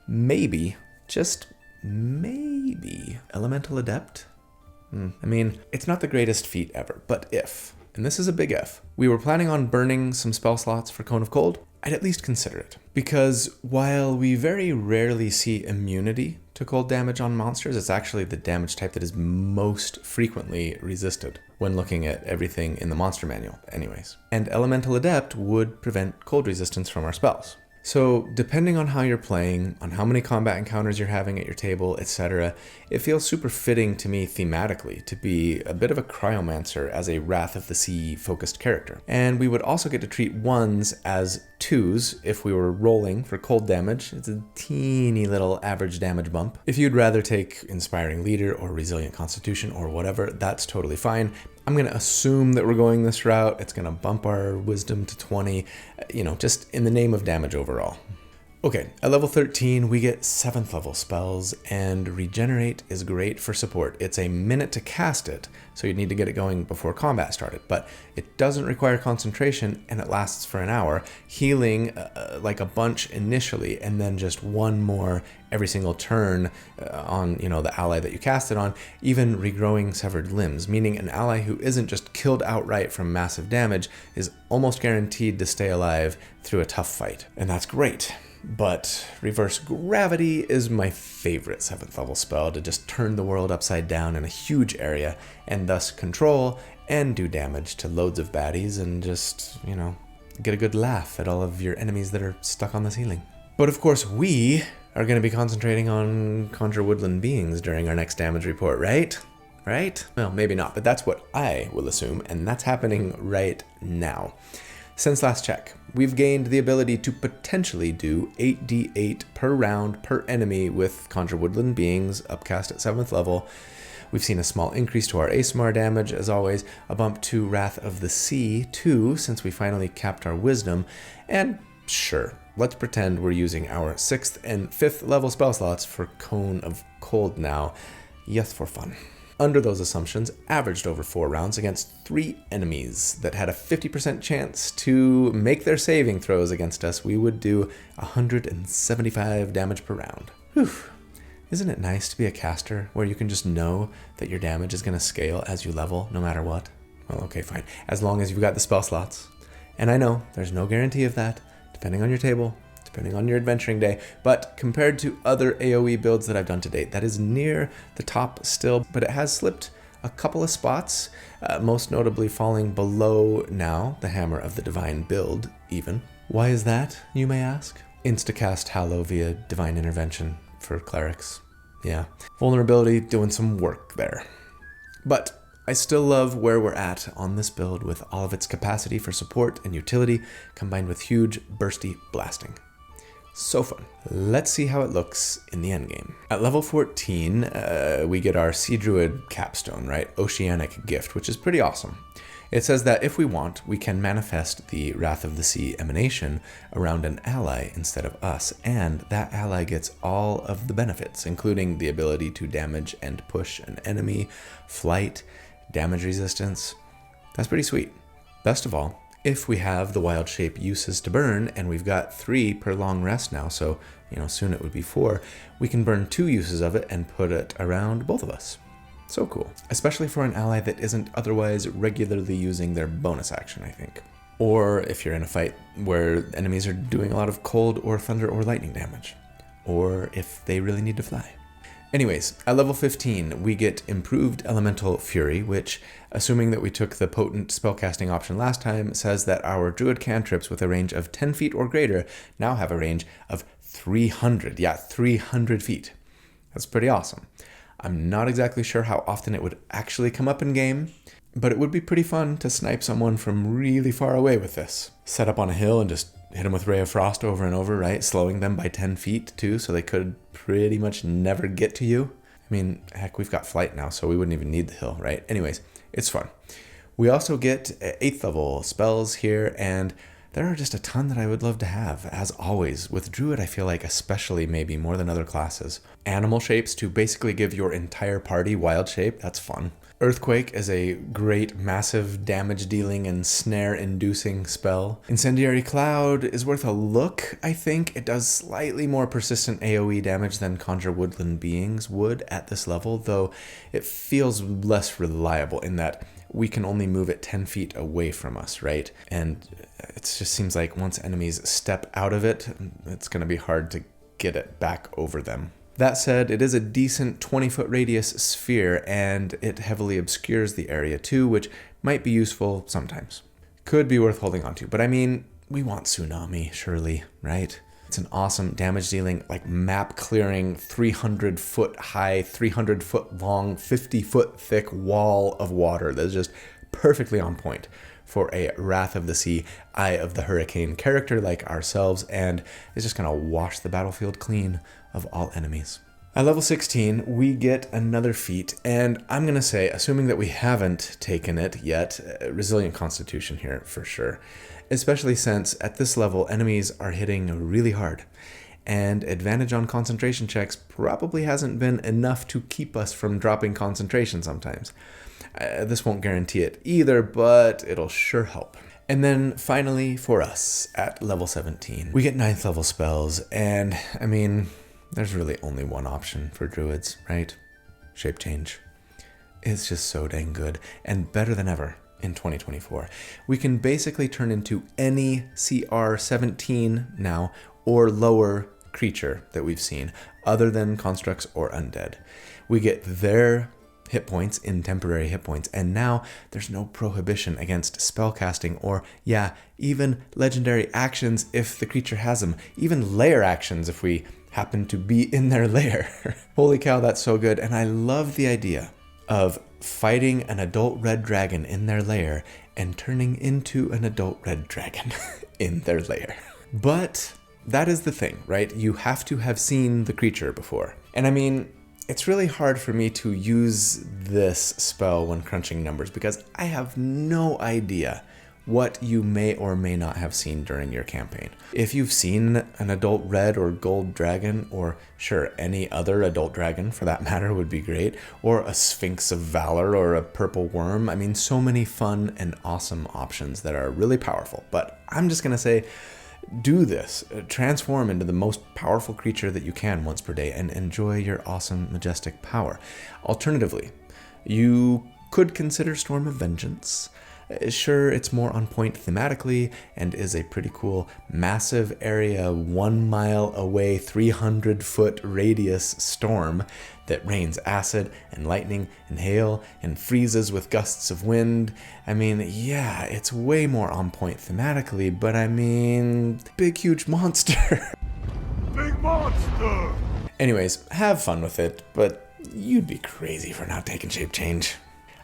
maybe, just maybe, Elemental Adept? I mean, it's not the greatest feat ever, but if, and this is a big if, we were planning on burning some spell slots for Cone of Cold, I'd at least consider it. Because while we very rarely see immunity to cold damage on monsters, it's actually the damage type that is most frequently resisted when looking at everything in the monster manual anyways. And Elemental Adept would prevent cold resistance from our spells. So depending on how you're playing, on how many combat encounters you're having at your table, etc., it feels super fitting to me thematically to be a bit of a cryomancer as a Wrath of the Sea focused character. And we would also get to treat 1s as 2s if we were rolling for cold damage. It's a teeny little average damage bump. If you'd rather take Inspiring Leader or Resilient Constitution or whatever, that's totally fine. I'm going to assume that we're going this route. It's going to bump our wisdom to 20, just in the name of damage overall. Okay, at level 13, we get 7th level spells, and Regenerate is great for support. It's a minute to cast it, so you'd need to get it going before combat started, but it doesn't require concentration, and it lasts for an hour, healing like a bunch initially, and then just one more every single turn on the ally that you cast it on, even regrowing severed limbs, meaning an ally who isn't just killed outright from massive damage is almost guaranteed to stay alive through a tough fight, and that's great. But Reverse Gravity is my favorite 7th level spell to just turn the world upside down in a huge area and thus control and do damage to loads of baddies and just, get a good laugh at all of your enemies that are stuck on the ceiling. But of course, we are going to be concentrating on Conjure Woodland Beings during our next damage report, right? Right? Well, maybe not, but that's what I will assume, and that's happening right now. Since last check, we've gained the ability to potentially do 8d8 per round per enemy with Conjure Woodland Beings upcast at 7th level. We've seen a small increase to our ASMR damage, as always, a bump to Wrath of the Sea, too, since we finally capped our wisdom, and sure, let's pretend we're using our 6th and 5th level spell slots for Cone of Cold now, just for fun. Under those assumptions, averaged over 4 rounds against 3 enemies that had a 50% chance to make their saving throws against us, we would do 175 damage per round. Whew. Isn't it nice to be a caster where you can just know that your damage is going to scale as you level no matter what? Well, okay, fine. As long as you've got the spell slots. And I know there's no guarantee of that, depending on your table, depending on your adventuring day, but compared to other AoE builds that I've done to date, that is near the top still, but it has slipped a couple of spots, most notably falling below now the Hammer of the Divine build, even. Why is that, you may ask? Instacast Hallow via Divine Intervention for clerics. Yeah, vulnerability doing some work there. But I still love where we're at on this build with all of its capacity for support and utility combined with huge bursty blasting. So fun. Let's see how it looks in the endgame. At level 14, we get our Sea Druid capstone, right? Oceanic Gift, which is pretty awesome. It says that if we want, we can manifest the Wrath of the Sea emanation around an ally instead of us, and that ally gets all of the benefits, including the ability to damage and push an enemy, flight, damage resistance. That's pretty sweet. Best of all, if we have the wild shape uses to burn, and we've got 3 per long rest now, so soon it would be 4, we can burn 2 uses of it and put it around both of us. So cool, especially for an ally that isn't otherwise regularly using their bonus action, I think. Or if you're in a fight where enemies are doing a lot of cold or thunder or lightning damage. Or if they really need to fly. Anyways, at level 15, we get Improved Elemental Fury, which, assuming that we took the potent spellcasting option last time, says that our druid cantrips with a range of 10 feet or greater now have a range of 300. Yeah, 300 feet. That's pretty awesome. I'm not exactly sure how often it would actually come up in game, but it would be pretty fun to snipe someone from really far away with this. Set up on a hill and just hit them with Ray of Frost over and over, right? Slowing them by 10 feet too, so they could pretty much never get to you. I mean, heck, we've got flight now, so we wouldn't even need the hill, right? Anyways, it's fun. We also get 8th level spells here, and there are just a ton that I would love to have, as always. With Druid, I feel like especially maybe more than other classes. Animal shapes to basically give your entire party wild shape, that's fun. Earthquake is a great massive damage dealing and snare inducing spell. Incendiary Cloud is worth a look, I think. It does slightly more persistent AoE damage than Conjure Woodland Beings would at this level, though it feels less reliable in that we can only move it 10 feet away from us, right? And it just seems like once enemies step out of it, it's going to be hard to get it back over them. That said, it is a decent 20-foot radius sphere, and it heavily obscures the area too, which might be useful sometimes. Could be worth holding on to, but I mean, we want Tsunami, surely, right? It's an awesome damage dealing, like map clearing, 300-foot high, 300-foot long, 50-foot thick wall of water that's just perfectly on point for a Wrath of the Sea, Eye of the Hurricane character like ourselves, and is just going to wash the battlefield clean of all enemies. At level 16, we get another feat, and I'm going to say, assuming that we haven't taken it yet, Resilient Constitution here for sure. Especially since at this level, enemies are hitting really hard, and advantage on concentration checks probably hasn't been enough to keep us from dropping concentration sometimes. This won't guarantee it either, but it'll sure help. And then finally for us at level 17, we get 9th level spells, and I mean, there's really only one option for druids, right? Shape change. It's just so dang good and better than ever in 2024. We can basically turn into any CR 17 now or lower creature that we've seen other than constructs or undead. We get their hit points in temporary hit points, and now there's no prohibition against spellcasting or, even legendary actions if the creature has them, even lair actions if we happen to be in their lair. Holy cow, that's so good, and I love the idea of fighting an adult red dragon in their lair and turning into an adult red dragon in their lair. But that is the thing, right? You have to have seen the creature before. And I mean, it's really hard for me to use this spell when crunching numbers because I have no idea what you may or may not have seen during your campaign. If you've seen an adult red or gold dragon, or sure, any other adult dragon for that matter would be great, or a Sphinx of Valor or a purple worm, I mean, so many fun and awesome options that are really powerful. But I'm just gonna say, Do this. Transform into the most powerful creature that you can once per day and enjoy your awesome, majestic power. Alternatively, you could consider Storm of Vengeance. Sure, it's more on point thematically and is a pretty cool, massive area, 1 mile away, 300-foot radius storm that rains acid and lightning and hail and freezes with gusts of wind. I mean, yeah, it's way more on point thematically, but I mean, big, huge monster. Big monster! Anyways, have fun with it, but you'd be crazy for not taking shape change.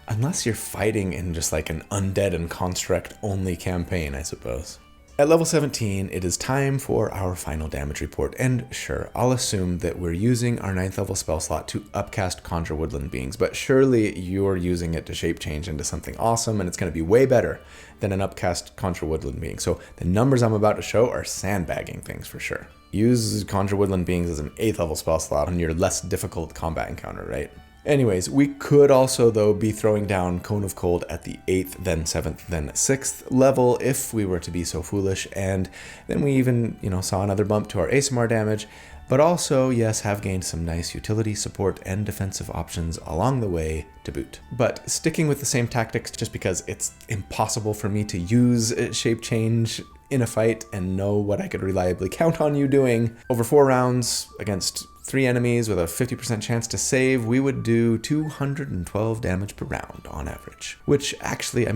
Unless you're fighting in just like an undead and construct only campaign, I suppose. At level 17, it is time for our final damage report, and sure, I'll assume that we're using our 9th level spell slot to upcast Conjure Woodland Beings, but surely you're using it to shape change into something awesome, and it's going to be way better than an upcast Conjure Woodland Being. So the numbers I'm about to show are sandbagging things for sure. Use Conjure Woodland Beings as an 8th level spell slot on your less difficult combat encounter, right? Anyways, we could also, though, be throwing down Cone of Cold at the 8th, then 7th, then 6th level if we were to be so foolish, and then we even, saw another bump to our ASMR damage, but also, yes, have gained some nice utility, support, and defensive options along the way to boot. But sticking with the same tactics just because it's impossible for me to use shape change in a fight and know what I could reliably count on you doing. Over 4 rounds against 3 enemies with a 50% chance to save, we would do 212 damage per round on average. Which actually,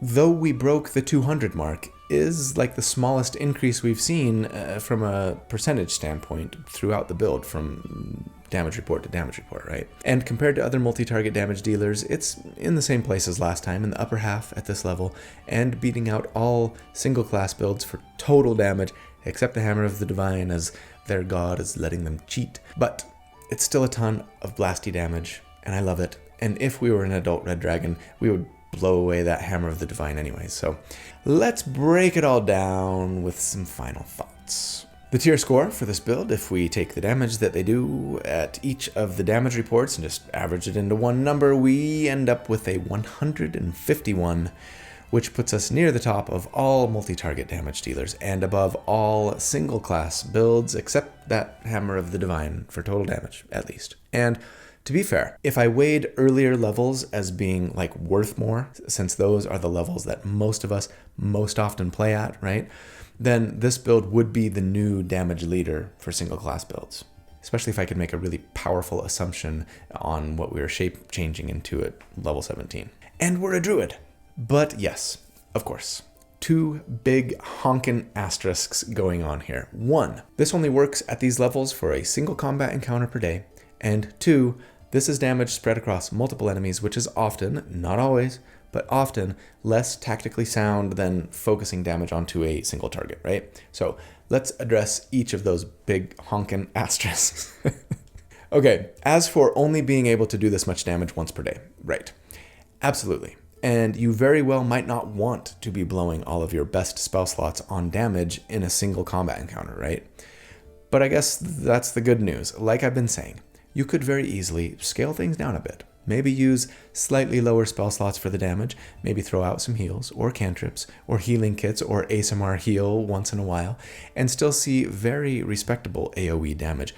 though we broke the 200 mark, is like the smallest increase we've seen from a percentage standpoint throughout the build from damage report to damage report, right? And compared to other multi-target damage dealers, it's in the same place as last time, in the upper half at this level, and beating out all single class builds for total damage, except the Hammer of the Divine, as their god is letting them cheat. But it's still a ton of blasty damage, and I love it. And if we were an adult red dragon, we would blow away that Hammer of the Divine anyway. So let's break it all down with some final thoughts. The tier score for this build, if we take the damage that they do at each of the damage reports and just average it into one number, we end up with a 151, which puts us near the top of all multi-target damage dealers and above all single class builds except that Hammer of the Divine for total damage, at least. And to be fair, if I weighed earlier levels as being like worth more, since those are the levels that most of us most often play at, right? Then this build would be the new damage leader for single class builds. Especially if I could make a really powerful assumption on what we were shape changing into at level 17. And we're a druid. But yes, of course, 2 big honkin' asterisks going on here. 1, this only works at these levels for a single combat encounter per day. And 2, this is damage spread across multiple enemies, which is often, not always, but often less tactically sound than focusing damage onto a single target, right? So let's address each of those big honkin' asterisks. Okay, as for only being able to do this much damage once per day, right? Absolutely. And you very well might not want to be blowing all of your best spell slots on damage in a single combat encounter, right? But I guess that's the good news. Like I've been saying, you could very easily scale things down a bit. Maybe use slightly lower spell slots for the damage, maybe throw out some heals, or cantrips, or healing kits, or ASMR heal once in a while, and still see very respectable AoE damage,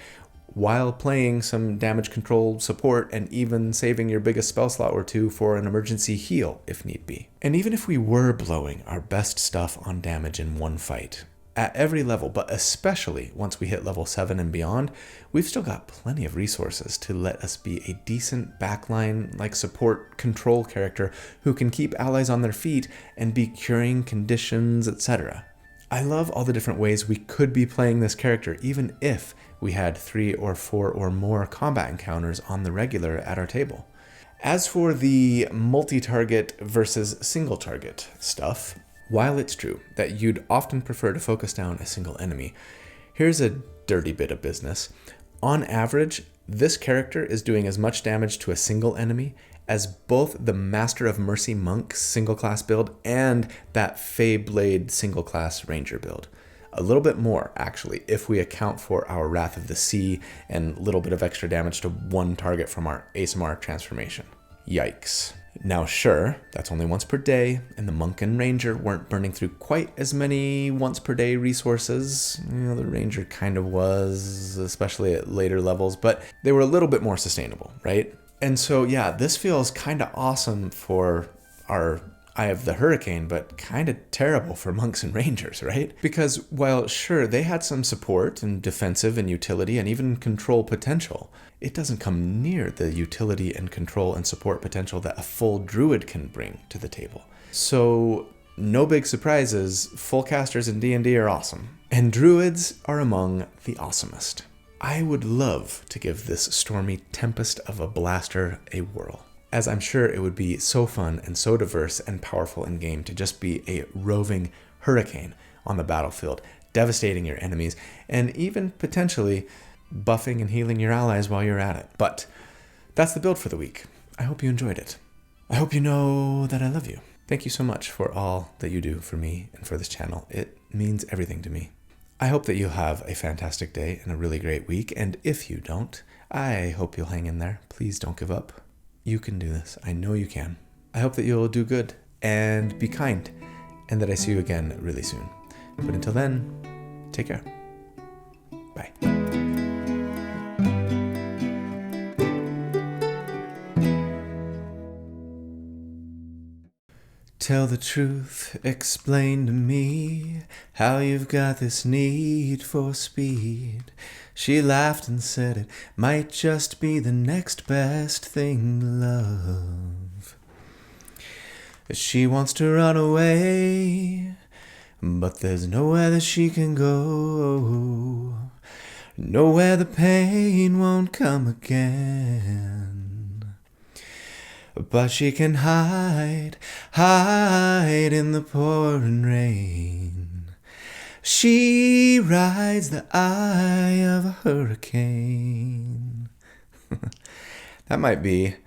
while playing some damage control support and even saving your biggest spell slot or 2 for an emergency heal if need be. And even if we were blowing our best stuff on damage in one fight, at every level, but especially once we hit level 7 and beyond, we've still got plenty of resources to let us be a decent backline, like support control character who can keep allies on their feet and be curing conditions, etc. I love all the different ways we could be playing this character, even if we had 3 or 4 or more combat encounters on the regular at our table. As for the multi-target versus single target stuff, while it's true that you'd often prefer to focus down a single enemy, here's a dirty bit of business. On average, this character is doing as much damage to a single enemy as both the Master of Mercy Monk single class build and that Fey Blade single class Ranger build. A little bit more, actually, if we account for our Wrath of the Sea and a little bit of extra damage to one target from our ASMR transformation. Yikes. Now, sure, that's only once per day, and the monk and ranger weren't burning through quite as many once per day resources. The ranger kind of was, especially at later levels, but they were a little bit more sustainable, right? And so, yeah, this feels kind of awesome for our Eye of the Hurricane, but kind of terrible for monks and rangers, right? Because while sure, they had some support and defensive and utility and even control potential, it doesn't come near the utility and control and support potential that a full druid can bring to the table. So no big surprises, full casters in D&D are awesome. And druids are among the awesomest. I would love to give this stormy tempest of a blaster a whirl, as I'm sure it would be so fun and so diverse and powerful in game to just be a roving hurricane on the battlefield, devastating your enemies, and even potentially buffing and healing your allies while you're at it. But that's the build for the week. I hope you enjoyed it. I hope you know that I love you. Thank you so much for all that you do for me and for this channel. It means everything to me. I hope that you'll have a fantastic day and a really great week, and if you don't, I hope you'll hang in there. Please don't give up. You can do this. I know you can. I hope that you'll do good and be kind, and that I see you again really soon. But until then, take care. Bye. Tell the truth, explain to me how you've got this need for speed. She laughed and said it might just be the next best thing to love. She wants to run away, but there's nowhere that she can go. Nowhere the pain won't come again. But she can hide in the pouring rain. She rides the eye of a hurricane. That might be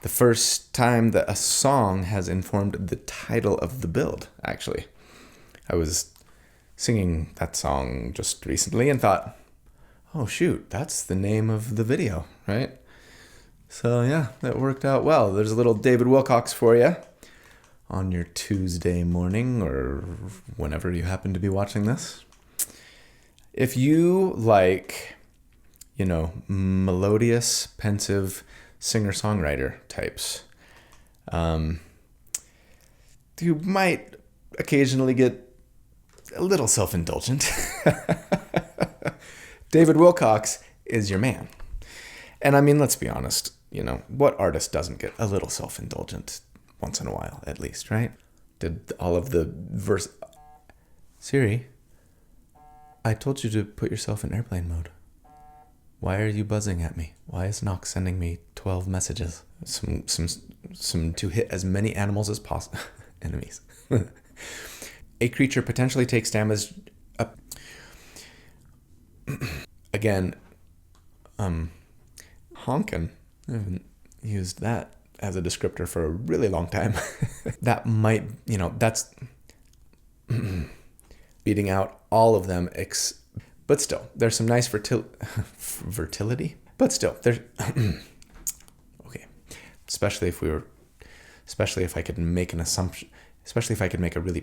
the first time that a song has informed the title of the build, actually. I was singing that song just recently and thought, oh shoot, that's the name of the video, right? So yeah, that worked out well. There's a little David Wilcox for you on your Tuesday morning or whenever you happen to be watching this. If you like, melodious, pensive singer-songwriter types, you might occasionally get a little self-indulgent. David Wilcox is your man. And I mean, let's be honest, what artist doesn't get a little self-indulgent once in a while, at least, right? Did all of the verse... Siri, I told you to put yourself in airplane mode. Why are you buzzing at me? Why is Nox sending me 12 messages? Some to hit as many animals as possible. Enemies. A creature potentially takes damage... Again, honkin'. I haven't used that as a descriptor for a really long time. That might, that's beating out all of them. But still, there's some nice fertility. But still, there's okay. Especially if I could make an assumption. Especially if I could make a really